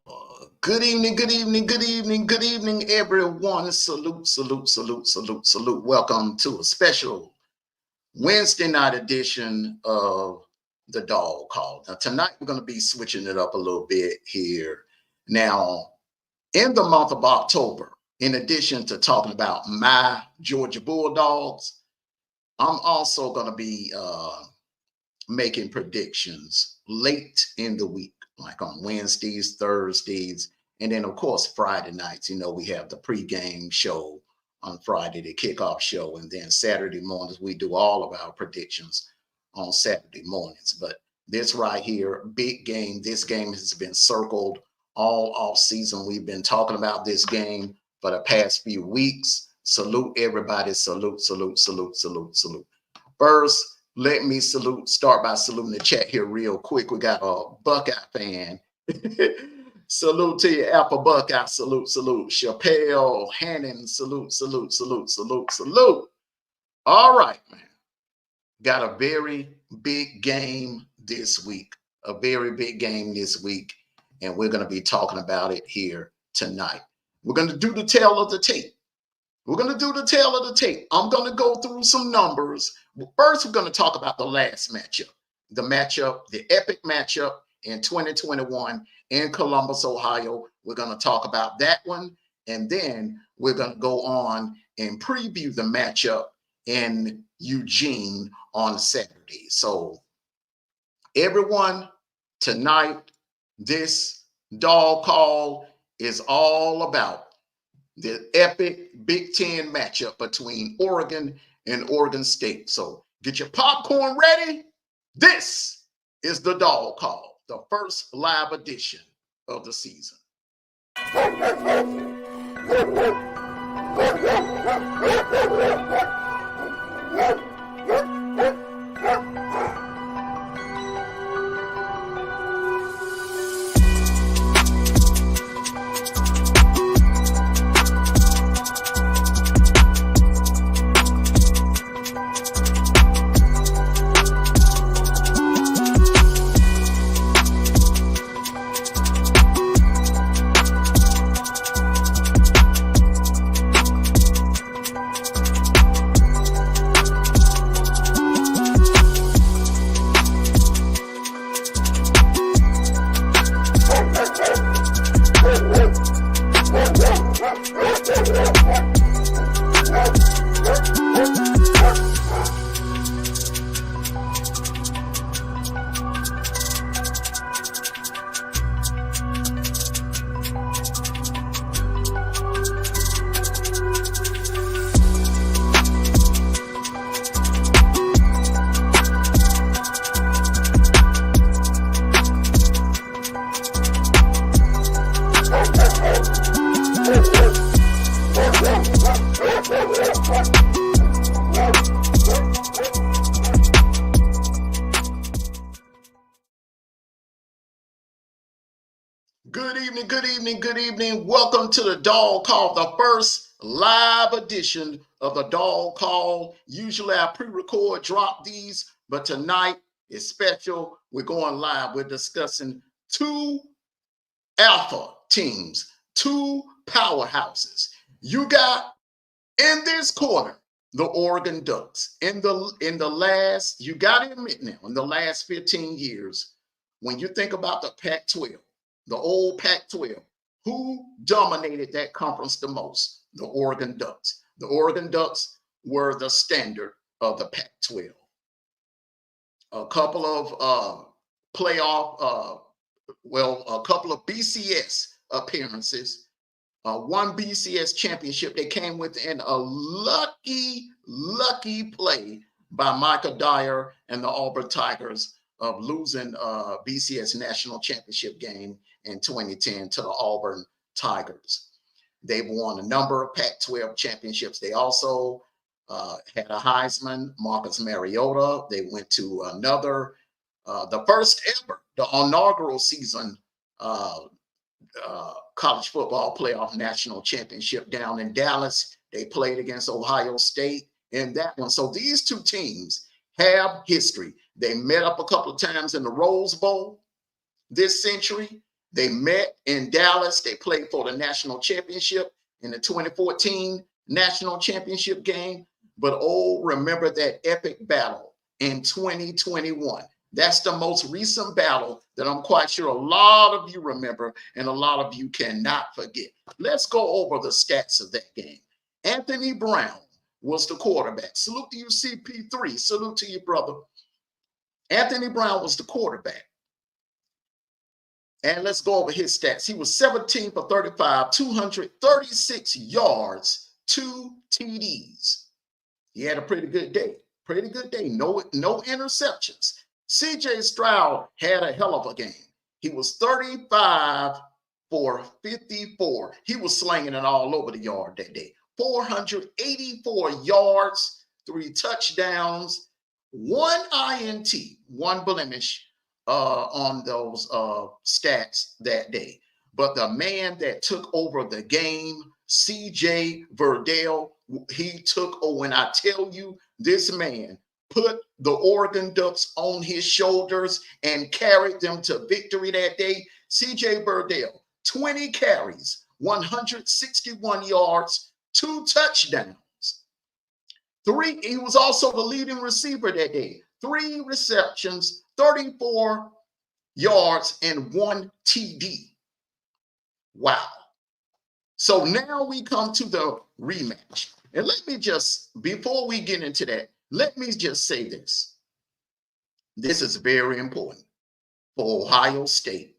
Good evening, good evening, good evening, good evening, everyone. Salute, salute, salute, salute, salute. Welcome to a special Wednesday night edition of the Dog Call. Now, tonight we're going to be switching it up a little bit here. Now, in the month of October, in addition to talking about my Georgia Bulldogs, I'm also going to be making predictions late in the week, like on Wednesdays, Thursdays, and then of course Friday nights. We have the pregame show on Friday, the kickoff show, and then Saturday mornings we do all of our predictions on Saturday mornings. But this right here, big game. This game has been circled all off season. We've been talking about this game for the past few weeks. Salute everybody. Salute, salute, salute, salute, salute. First, let me start by saluting the chat here real quick. We got a Buckeye fan. Salute to you, Apple Buckeye. Salute, salute. Chappelle Hannon. Salute, salute, salute, salute, salute. All right, man. Got a very big game this week. A very big game this week. And we're going to be talking about it here tonight. We're going to do the tale of the tape. We're going to do the tale of the tape. I'm going to go through some numbers. First, we're going to talk about the last matchup. The epic matchup in 2021 in Columbus, Ohio. We're going to talk about that one. And then we're going to go on and preview the matchup in Eugene on Saturday. So, everyone, tonight, this Dog Call is all about the epic Big 10 matchup between Oregon and Oregon State. So get your popcorn ready. This is the Dog Call, the first live edition of the season. Good evening, good evening, good evening. Welcome to the Dog Call, the first live edition of the Dog Call. Usually I pre-record, drop these, but tonight is special. We're going live. We're discussing two alpha teams, two powerhouses. You got in this corner the Oregon Ducks. In the last, you got to admit now, in the last 15 years, when you think about the Pac-12, the old Pac-12, who dominated that conference the most? The Oregon Ducks. The Oregon Ducks were the standard of the Pac-12. A couple of a couple of BCS appearances, one BCS championship. They came within a lucky play by Michael Dyer and the Auburn Tigers of losing a BCS national championship game in 2010 to the Auburn Tigers. They've won a number of Pac-12 championships. They also had a Heisman, Marcus Mariota. They went to another, the first ever, the inaugural season college football playoff national championship down in Dallas. They played against Ohio State in that one. So these two teams have history. They met up a couple of times in the Rose Bowl this century. They met in Dallas. They played for the national championship in the 2014 national championship game. But oh, remember that epic battle in 2021. That's the most recent battle that I'm quite sure a lot of you remember and a lot of you cannot forget. Let's go over the stats of that game. Anthony Brown was the quarterback. Salute to you, CP3. Salute to you, brother. Anthony Brown was the quarterback. And let's go over his stats. He was 17 for 35, 236 yards, 2 TDs. He had a pretty good day. Pretty good day. No interceptions. CJ Stroud had a hell of a game. He was 35 for 54. He was slinging it all over the yard that day. 484 yards, 3 touchdowns, 1 INT, 1 blemish on those stats that day. But the man that took over the game, CJ Verdell, he took, when I tell you, this man put the Oregon Ducks on his shoulders and carried them to victory that day. CJ Verdell, 20 carries, 161 yards, 2 touchdowns. He was also the leading receiver that day. 3 receptions, 34 yards, and 1 TD. Wow. So now we come to the rematch. And let me just, before we get into that, let me just say this. This is very important for Ohio State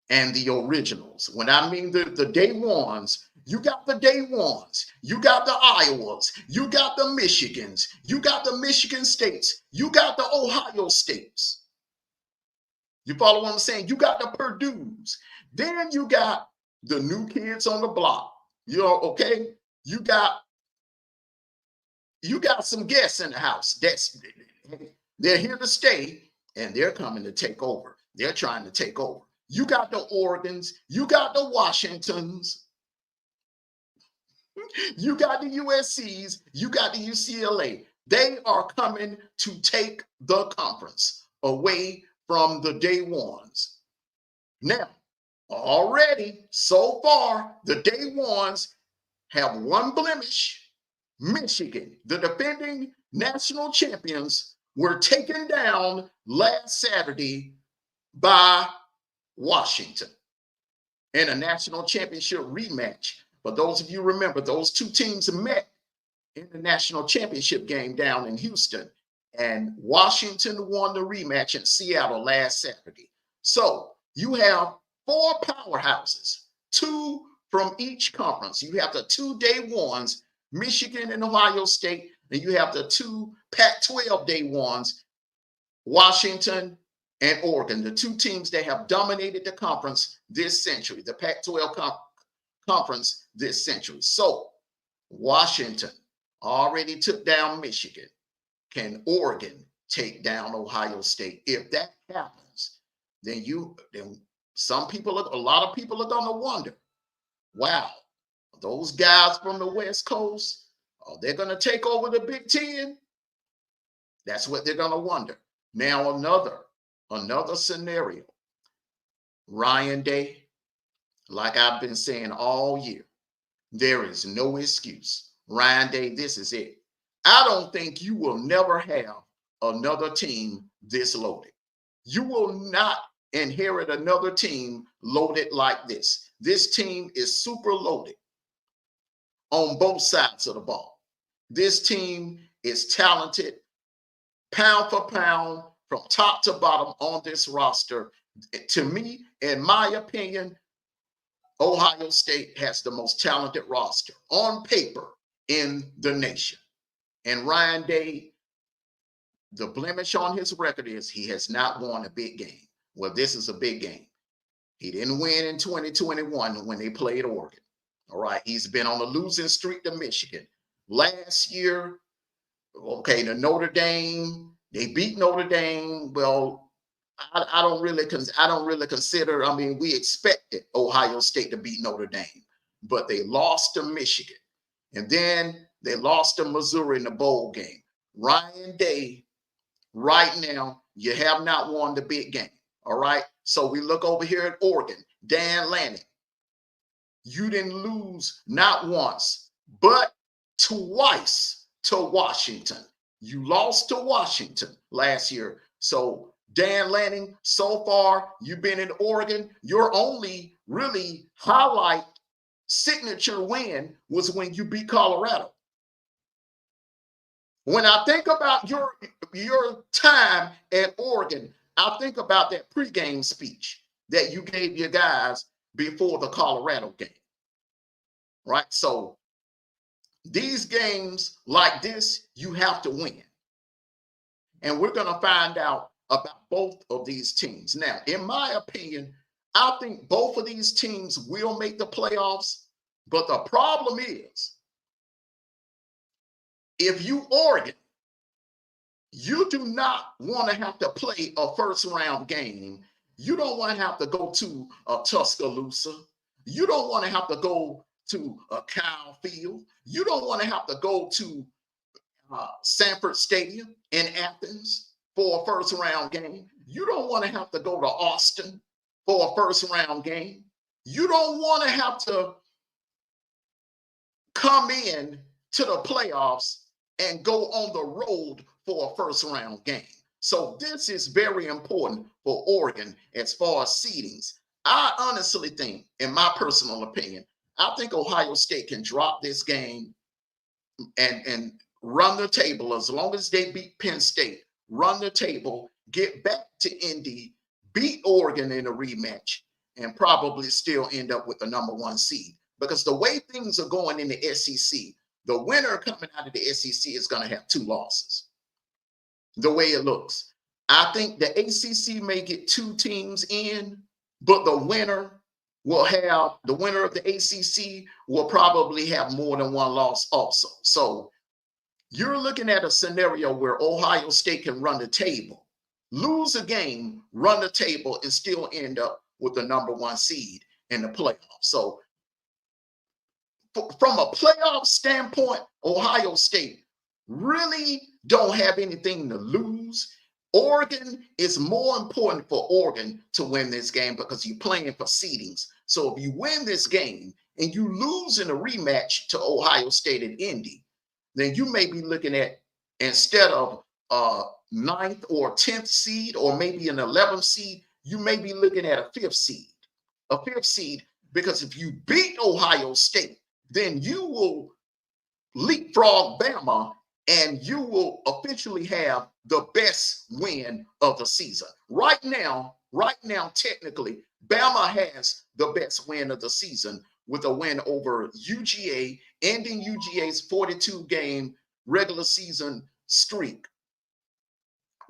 and the originals. When I mean the day ones, you got the day ones, you got the Iowas, you got the Michigans, you got the Michigan States, you got the Ohio States. You follow what I'm saying? You got the Purdues. Then you got the new kids on the block. You know, okay? You got some guests in the house. They're here to stay, and they're coming to take over. They're trying to take over. You got the Oregons, you got the Washingtons, you got the USCs, you got the UCLA. They are coming to take the conference away from the day ones. Now, already, so far, the day ones have 1 blemish. Michigan, the defending national champions, were taken down last Saturday by Washington in a national championship rematch. For those of you remember, those 2 teams met in the national championship game down in Houston, and Washington won the rematch in Seattle last Saturday. So you have 4 powerhouses, 2 from each conference. You have the 2 day ones, Michigan and Ohio State, and you have the 2 Pac-12 day ones, Washington and Oregon, the 2 teams that have dominated the conference this century, the Pac-12 conference this century. So Washington already took down Michigan. Can Oregon take down Ohio State? If that happens, then a lot of people are going to wonder, wow, those guys from the West Coast, are they going to take over the Big 10? That's what they're going to wonder. Now, another scenario. Ryan Day, like I've been saying all year, there is no excuse. Ryan Day, this is it. I don't think you will never have another team this loaded. You will not inherit another team loaded like this. This team is super loaded on both sides of the ball. This team is talented, pound for pound, from top to bottom on this roster. To me, in my opinion, Ohio State has the most talented roster on paper in the nation. And Ryan Day, the blemish on his record is he has not won a big game. Well, this is a big game. He didn't win in 2021 when they played Oregon. All right. He's been on a losing streak to Michigan. Last year, okay, the Notre Dame, they beat Notre Dame. Well, I don't really consider, I mean, we expected Ohio State to beat Notre Dame, but they lost to Michigan. And then they lost to Missouri in the bowl game. Ryan Day, right now, you have not won the big game. All right. So we look over here at Oregon. Dan Lanning. You didn't lose not once, but twice to Washington. You lost to Washington last year. So Dan Lanning, so far you've been in Oregon. Your only really highlight signature win was when you beat Colorado. When I think about your time at Oregon, I think about that pregame speech that you gave your guys before the Colorado game, right? So these games like this, you have to win. And we're going to find out about both of these teams. Now, in my opinion, I think both of these teams will make the playoffs. But the problem is, if you Oregon, you do not want to have to play a first round game. You don't want to have to go to Tuscaloosa. You don't want to have to go to Kyle Field. You don't want to have to go to Sanford Stadium in Athens for a first round game. You don't want to have to go to Austin for a first round game. You don't want to have to come in to the playoffs and go on the road for a first round game. So this is very important for Oregon as far as seedings. I honestly think, in my personal opinion, I think Ohio State can drop this game and run the table as long as they beat Penn State, run the table, get back to Indy, beat Oregon in a rematch, and probably still end up with the #1 seed. Because the way things are going in the SEC, the winner coming out of the SEC is going to have 2 losses. The way it looks. I think the ACC may get 2 teams in, but the winner of the ACC will probably have more than 1 loss also. So you're looking at a scenario where Ohio State can run the table, lose a game, run the table, and still end up with the #1 seed in the playoffs. So from a playoff standpoint, Ohio State really don't have anything to lose. Oregon is more important for Oregon to win this game because you're playing for seedings. So if you win this game and you lose in a rematch to Ohio State and Indy, then you may be looking at, instead of a 9th or 10th seed or maybe an 11th seed, you may be looking at a 5th seed. A 5th seed, because if you beat Ohio State, then you will leapfrog BAMA and you will officially have the best win of the season. Right now, technically, BAMA has the best win of the season with a win over UGA, ending UGA's 42-game regular season streak.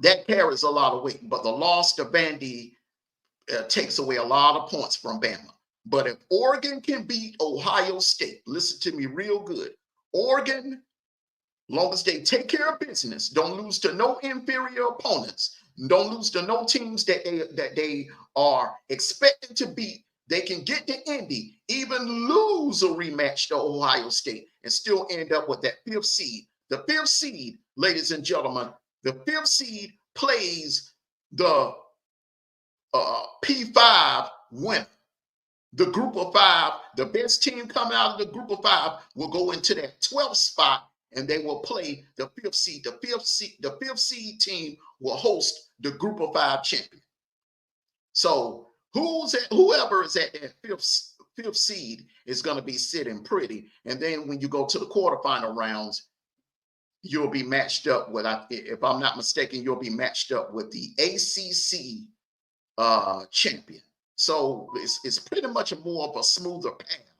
That carries a lot of weight, but the loss to Vandy takes away a lot of points from BAMA. But if Oregon can beat Ohio State, listen to me real good. Oregon, long as they take care of business, don't lose to no inferior opponents, don't lose to no teams that they are expected to beat, they can get to Indy, even lose a rematch to Ohio State, and still end up with that 5th seed. The 5th seed, ladies and gentlemen, the 5th seed plays the P5 winner. The group of 5, the best team coming out of the group of 5 will go into that 12th spot, and they will play the 5th seed. The 5th seed team will host the group of 5 champion. So whoever is at that 5th seed is going to be sitting pretty. And then when you go to the quarterfinal rounds, you'll be matched up with, if I'm not mistaken, you'll be matched up with the ACC champion. So it's pretty much more of a smoother path.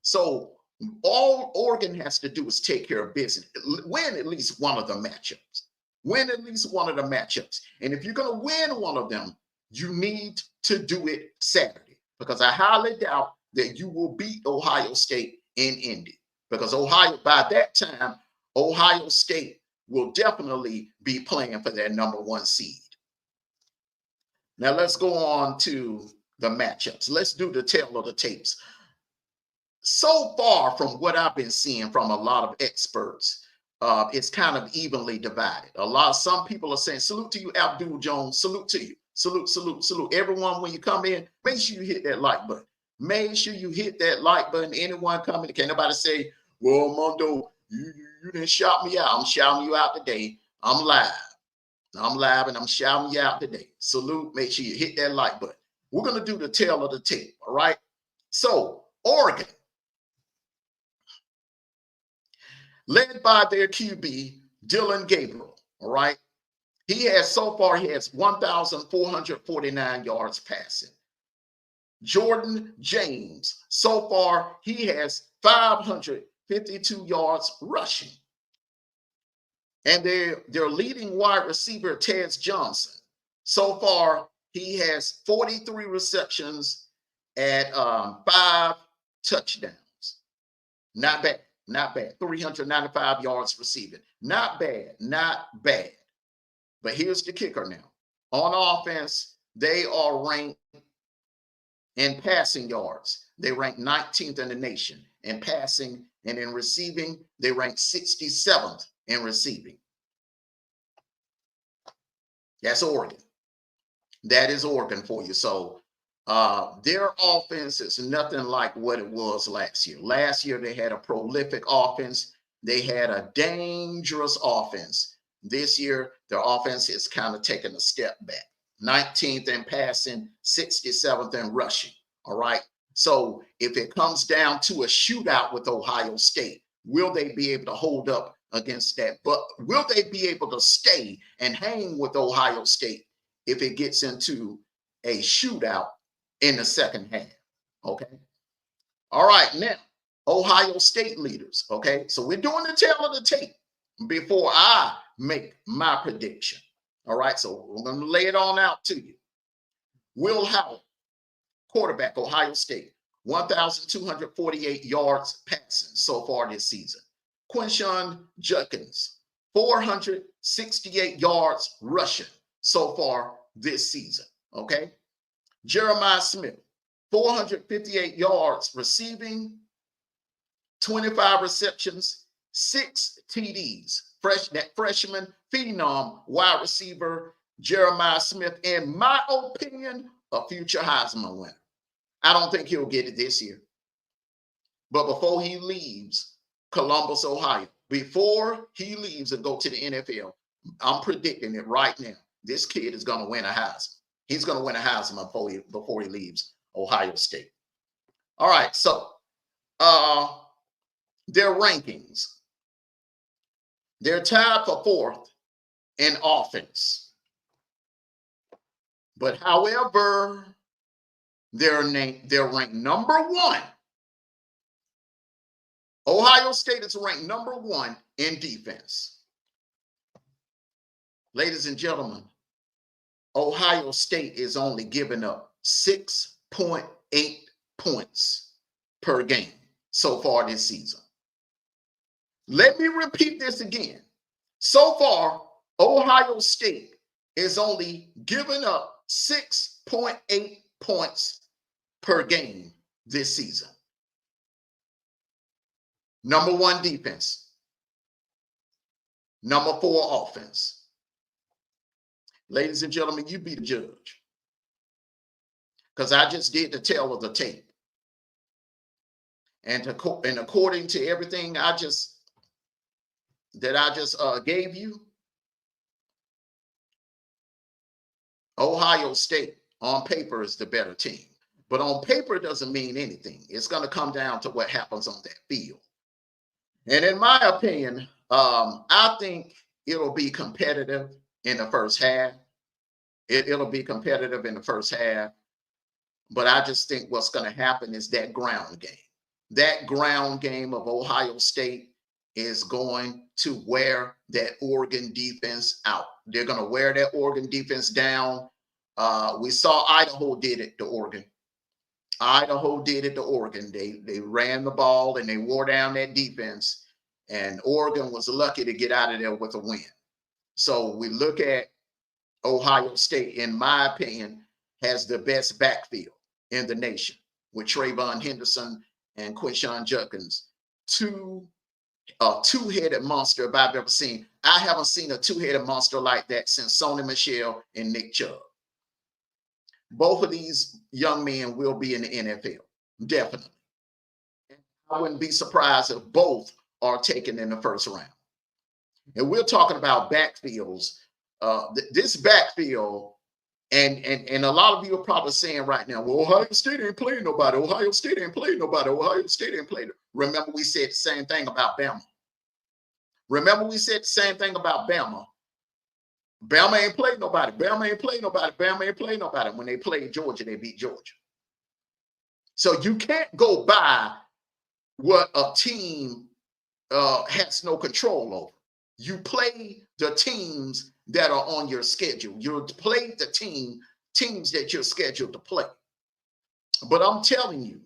So all Oregon has to do is take care of business, win at least one of the matchups. Win at least one of the matchups. And if you're going to win one of them, you need to do it Saturday, because I highly doubt that you will beat Ohio State in Indy, because by that time, Ohio State will definitely be playing for that #1 seed. Now let's go on to the matchups. Let's do the tale of the tapes. So far from what I've been seeing from a lot of experts, it's kind of evenly divided. Some people are saying, salute to you, Abdul Jones, salute to you. Salute, salute, salute. Everyone, when you come in, make sure you hit that like button. Make sure you hit that like button. Anyone coming, can't nobody say, well, Mondo, you didn't shout me out. I'm shouting you out today. I'm live. I'm live and I'm shouting you out today. Salute. Make sure you hit that like button. We're going to do the tail of the tape. All right. So, Oregon, led by their QB, Dylan Gabriel. All right. He has 1,449 yards passing. Jordan James, so far, he has 552 yards rushing. And their leading wide receiver, Ted Johnson, so far, he has 43 receptions at 5 touchdowns. Not bad, not bad. 395 yards receiving. Not bad, not bad. But here's the kicker now. On offense, they are ranked in passing yards. They rank 19th in the nation in passing, and in receiving, they rank 67th in receiving. That's Oregon. That is Oregon for you. So their offense is nothing like what it was last year. Last year, they had a prolific offense. They had a dangerous offense. This year, their offense is kind of taking a step back. 19th in passing, 67th in rushing. All right. So if it comes down to a shootout with Ohio State, will they be able to hold up against that? But will they be able to stay and hang with Ohio State if it gets into a shootout in the second half? Okay. All right. Now, Ohio State leaders. Okay. So we're doing the tail of the tape before I make my prediction. All right. So we're going to lay it on out to you. Will Howard, quarterback, Ohio State, 1,248 yards passing so far this season. Quinshon Judkins, 468 yards rushing so far this season. Okay. Jeremiah Smith, 458 yards receiving, 25 receptions, 6 TDs. That freshman phenom wide receiver, Jeremiah Smith, in my opinion, a future Heisman winner. I don't think he'll get it this year. But before he leaves Columbus, Ohio, before he leaves and go to the NFL, I'm predicting it right now. This kid is going to win a Heisman. He's going to win a Heisman before he leaves Ohio State. All right, so their rankings. They're tied for 4th in offense. But however, they're ranked number 1. Ohio State is ranked number 1 in defense. Ladies and gentlemen, Ohio State is only giving up 6.8 points per game so far this season. Let me repeat this again. So far, Ohio State is only giving up 6.8 points per game this season. Number 1 defense. Number 4 offense. Ladies and gentlemen, you be the judge. Because I just did the tail of the tape. And according to everything I just gave you, Ohio State on paper is the better team. But on paper, it doesn't mean anything. It's going to come down to what happens on that field. And in my opinion, I think it'll be competitive in the first half. It'll be competitive in the first half. But I just think what's going to happen is that ground game. That ground game of Ohio State is going to wear that Oregon defense out. They're going to wear that Oregon defense down. We saw Idaho did it to Oregon. Idaho did it to Oregon. They ran the ball and they wore down that defense. And Oregon was lucky to get out of there with a win. So we look at Ohio State, in my opinion, has the best backfield in the nation with Trayvon Henderson and Quinshon Judkins. Two-headed monster if I've ever seen. I haven't seen a two-headed monster like that since Sony Michel and Nick Chubb. both of these young men will be in the NFL, definitely. I wouldn't be surprised if both are taken in the first round. And we're talking about backfields. This backfield, and a lot of you are probably saying right now, well, Ohio State ain't playing nobody. Ohio State ain't playing nobody. Ohio State ain't playing. Remember, we said the same thing about Bama. Remember, we said the same thing about Bama. Bama ain't played nobody. Bama ain't played nobody. Bama ain't played nobody. When they played Georgia, they beat Georgia. So you can't go by what a team has no control over. You play the teams that are on your schedule. You play the teams that you're scheduled to play. But I'm telling you,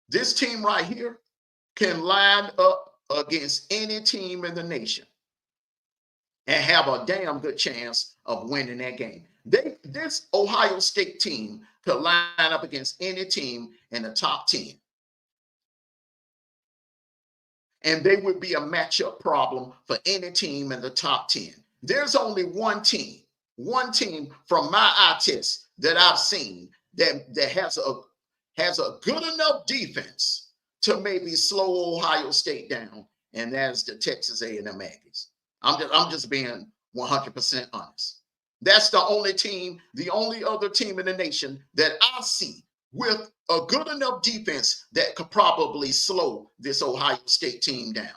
this team right here can line up against any team in the nation and have a damn good chance of winning that game. This Ohio State team could line up against any team in the top 10. And they would be a matchup problem for any team in the top 10. There's only one team from my eye test that I've seen that has a good enough defense to maybe slow Ohio State down, and that's the Texas A&M Aggies. I'm just being 100% honest. That's the only team, the only other team in the nation that I see with a good enough defense that could probably slow this Ohio State team down.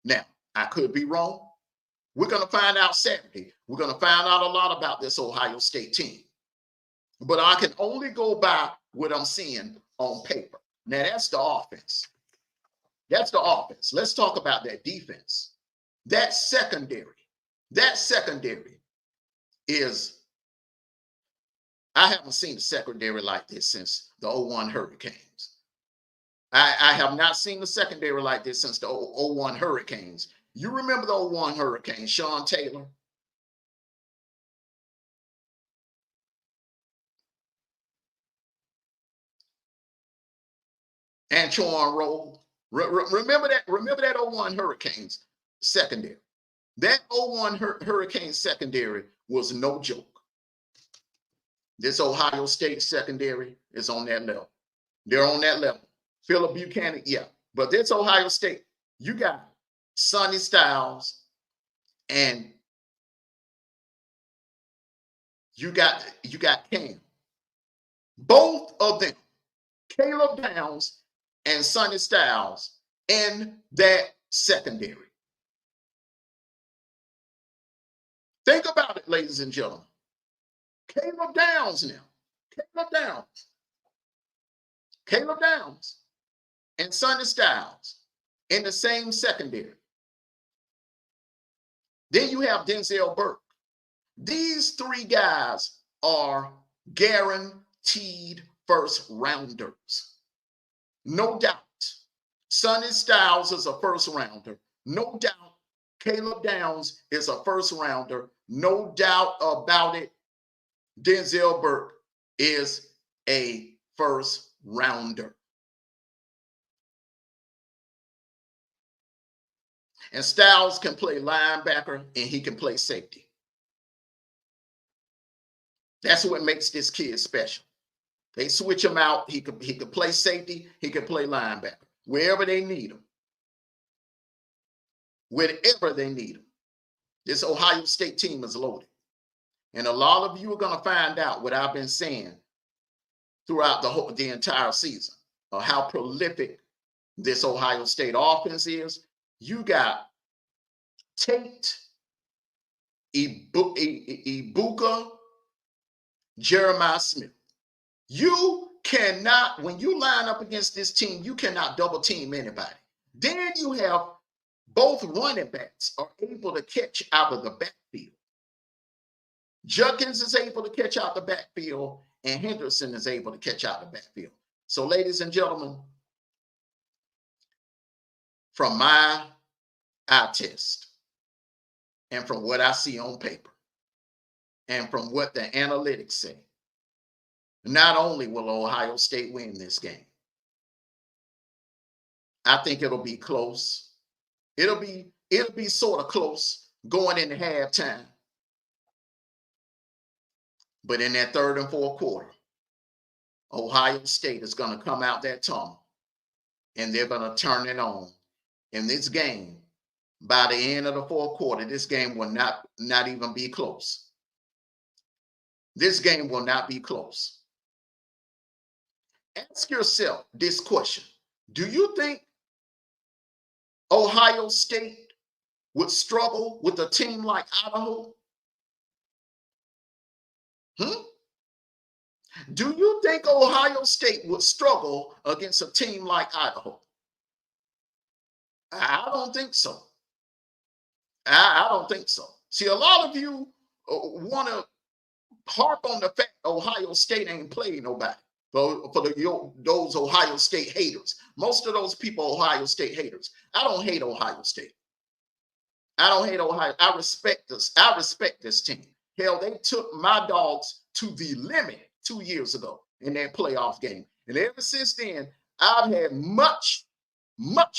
Now, I could be wrong. We're going to find out Saturday. We're going to find out a lot about this Ohio State team. But I can only go by what I'm seeing on paper. Now, that's the offense. That's the offense. Let's talk about that defense. That secondary is, I haven't seen a secondary like this since the 01 Hurricanes. I have not seen a secondary like this since the 01 Hurricanes. You remember the 01 Hurricanes, Sean Taylor? Antoine Roll. Remember that 01 Hurricanes secondary. That 01 Hurricanes secondary was no joke. This Ohio State secondary is on that level. They're on that level. Philip Buchanan, yeah. But this Ohio State, you got Sonny Styles and you got Cam. Both of them, Caleb Downs and Sonny Styles, in that secondary. Think about it, ladies and gentlemen. Caleb Downs now. Caleb Downs and Sonny Styles in the same secondary. Then you have Denzel Burke. These three guys are guaranteed first rounders. No doubt. Sonny Styles is a first rounder. No doubt. Caleb Downs is a first rounder. No doubt about it. Denzel Burke is a first rounder. And Styles can play linebacker and he can play safety. That's what makes this kid special. They switch him out. He could play safety. He could play linebacker. Wherever they need him. Wherever they need him. This Ohio State team is loaded. And a lot of you are going to find out what I've been saying throughout the entire season of how prolific this Ohio State offense is. You got Tate, Ibuka, Jeremiah Smith. You cannot, when you line up against this team, you cannot double team anybody. Then you have both running backs are able to catch out of the backfield. Judkins is able to catch out the backfield, and Henderson is able to catch out the backfield. So, ladies and gentlemen, from my eye test, and from what I see on paper, and from what the analytics say, not only will Ohio State win this game, I think it'll be close. It'll be sort of close going into halftime. But in that third and fourth quarter, Ohio State is going to come out that tunnel and they're going to turn it on. In this game, by the end of the fourth quarter, this game will not even be close. This game will not be close. Ask yourself this question. Do you think Ohio State would struggle with a team like Idaho? Do you think Ohio State would struggle against a team like Idaho? I don't think so. I don't think so. See, a lot of you want to harp on the fact Ohio State ain't played nobody. For those Ohio State haters, most of those people Ohio State haters. I don't hate Ohio State. I don't hate Ohio. I respect this. I respect this team. Hell, they took my dogs to the limit 2 years ago in that playoff game. And ever since then, I've had much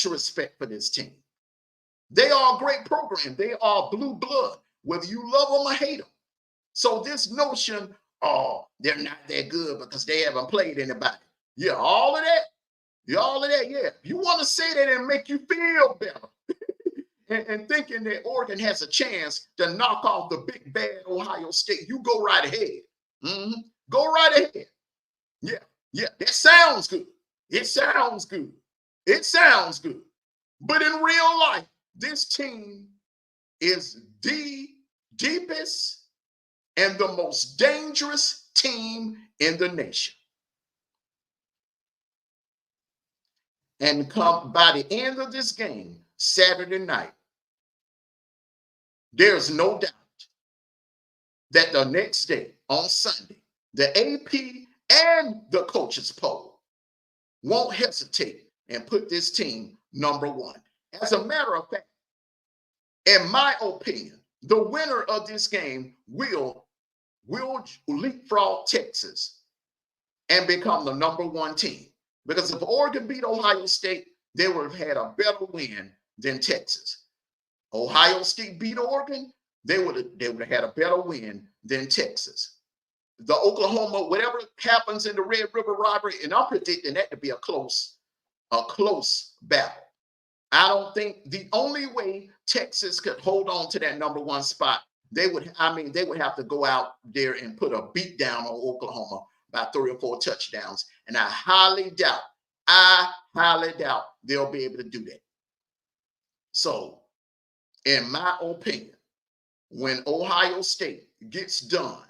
respect for this team. They are a great program. They are blue blood, whether you love them or hate them. So this notion, oh, they're not that good because they haven't played anybody. Yeah, all of that. Yeah. You want to say that and make you feel better. and thinking that Oregon has a chance to knock off the big bad Ohio State, you go right ahead. Go right ahead. Yeah, that sounds good. It sounds good. But in real life, this team is the deepest and the most dangerous team in the nation. And come by the end of this game, Saturday night, there's no doubt that the next day, on Sunday, the AP and the coaches poll won't hesitate and put this team number one. As a matter of fact, in my opinion, the winner of this game will leapfrog Texas and become the number one team. Because if Oregon beat Ohio State, they would have had a better win than Texas. Ohio State beat Oregon, they would have had a better win than Texas. The Oklahoma, whatever happens in the Red River robbery, and I'm predicting that to be a close battle. I don't think the only way Texas could hold on to that number one spot, they would have to go out there and put a beat down on Oklahoma by 3 or 4 touchdowns. And I highly doubt they'll be able to do that. So, in my opinion, when Ohio State gets done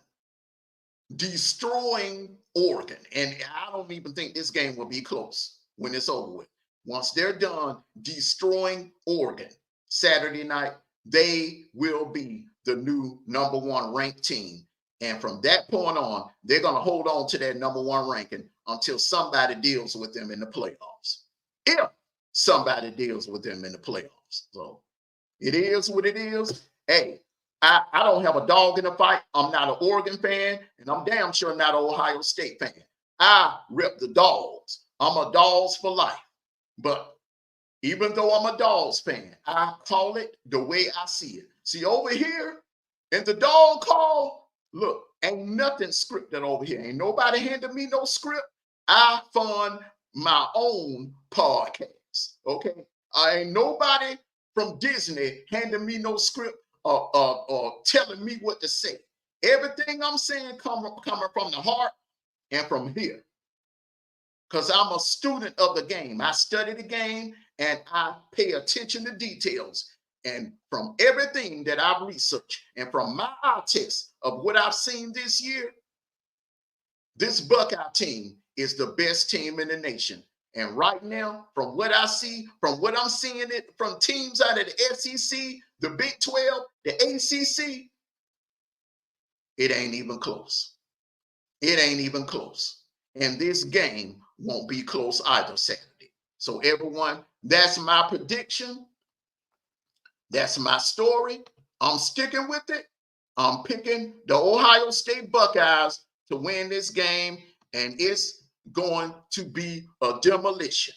destroying Oregon, and I don't even think this game will be close when it's over with. Once they're done destroying Oregon Saturday night, they will be the new number one ranked team. And from that point on, they're going to hold on to that number one ranking until somebody deals with them in the playoffs. If somebody deals with them in the playoffs. So it is what it is. Hey, I don't have a dog in the fight. I'm not an Oregon fan, and I'm damn sure not an Ohio State fan. I rep the Dogs. I'm a Dogs for life. But even though I'm a Dogs fan, I call it the way I see it. See, over here in the dog call, look, ain't nothing scripted over here. Ain't nobody handed me no script. I fund my own podcast, okay? Ain't nobody from Disney handing me no script or telling me what to say. Everything I'm saying coming from the heart and from here. Because I'm a student of the game. I study the game and I pay attention to details. And from everything that I've researched and from my eye test of what I've seen this year, this Buckeye team is the best team in the nation. And right now, from what I see, from what I'm seeing it from teams out of the SEC, the Big 12, the ACC, it ain't even close. It ain't even close. And this game won't be close either Saturday. So everyone, that's my prediction. That's my story. I'm sticking with it. I'm picking the Ohio State Buckeyes to win this game, and it's going to be a demolition.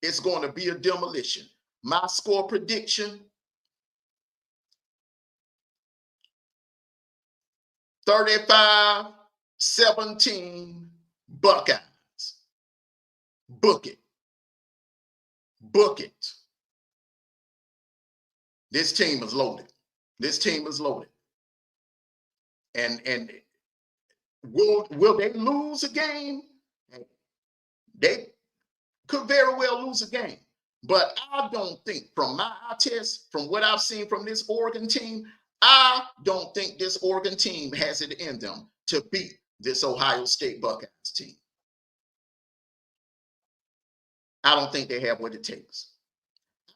It's going to be a demolition. My score prediction, 35 17 Buckeyes. Book it. Book it. This team is loaded. This team is loaded. And will they lose a game? They could very well lose a game. But I don't think, from my eye test, from what I've seen from this Oregon team, I don't think this Oregon team has it in them to beat this Ohio State Buckeyes team. I don't think they have what it takes.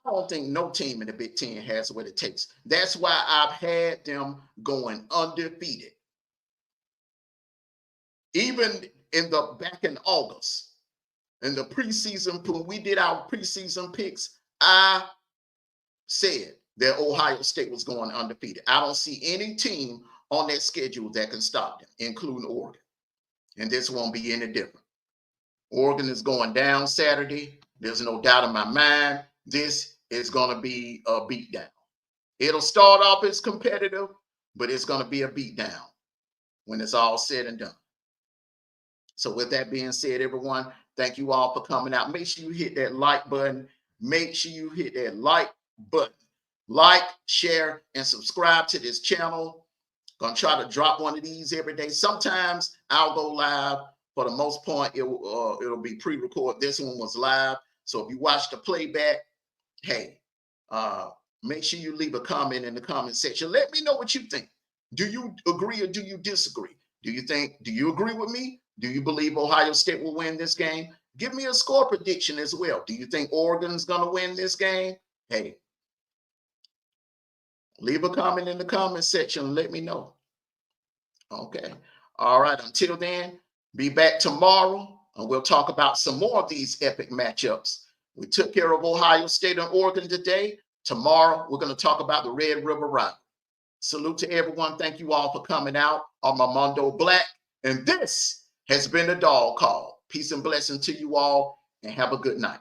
I don't think no team in the Big 10 has what it takes. That's why I've had them going undefeated. Even back in August, in the preseason, when we did our preseason picks, I said that Ohio State was going undefeated. I don't see any team on that schedule that can stop them, including Oregon. And this won't be any different. Oregon is going down Saturday. There's no doubt in my mind. This is going to be a beatdown. It'll start off as competitive, but it's going to be a beatdown when it's all said and done. So with that being said, everyone, thank you all for coming out. Make sure you hit that like button. Make sure you hit that like button. Like, share, and subscribe to this channel. Gonna try to drop one of these every day. Sometimes I'll go live. For the most part, it'll be pre-recorded. This one was live. So if you watch the playback, hey, make sure you leave a comment in the comment section. Let me know what you think. Do you agree or do you disagree? Do you agree with me? Do you believe Ohio State will win this game? Give me a score prediction as well. Do you think Oregon's going to win this game? Hey, leave a comment in the comment section and let me know. Okay. All right. Until then, be back tomorrow and we'll talk about some more of these epic matchups. We took care of Ohio State and Oregon today. Tomorrow, we're going to talk about the Red River Rivalry. Salute to everyone. Thank you all for coming out on Armando Black. And this has been the Dog Call. Peace and blessing to you all, and have a good night.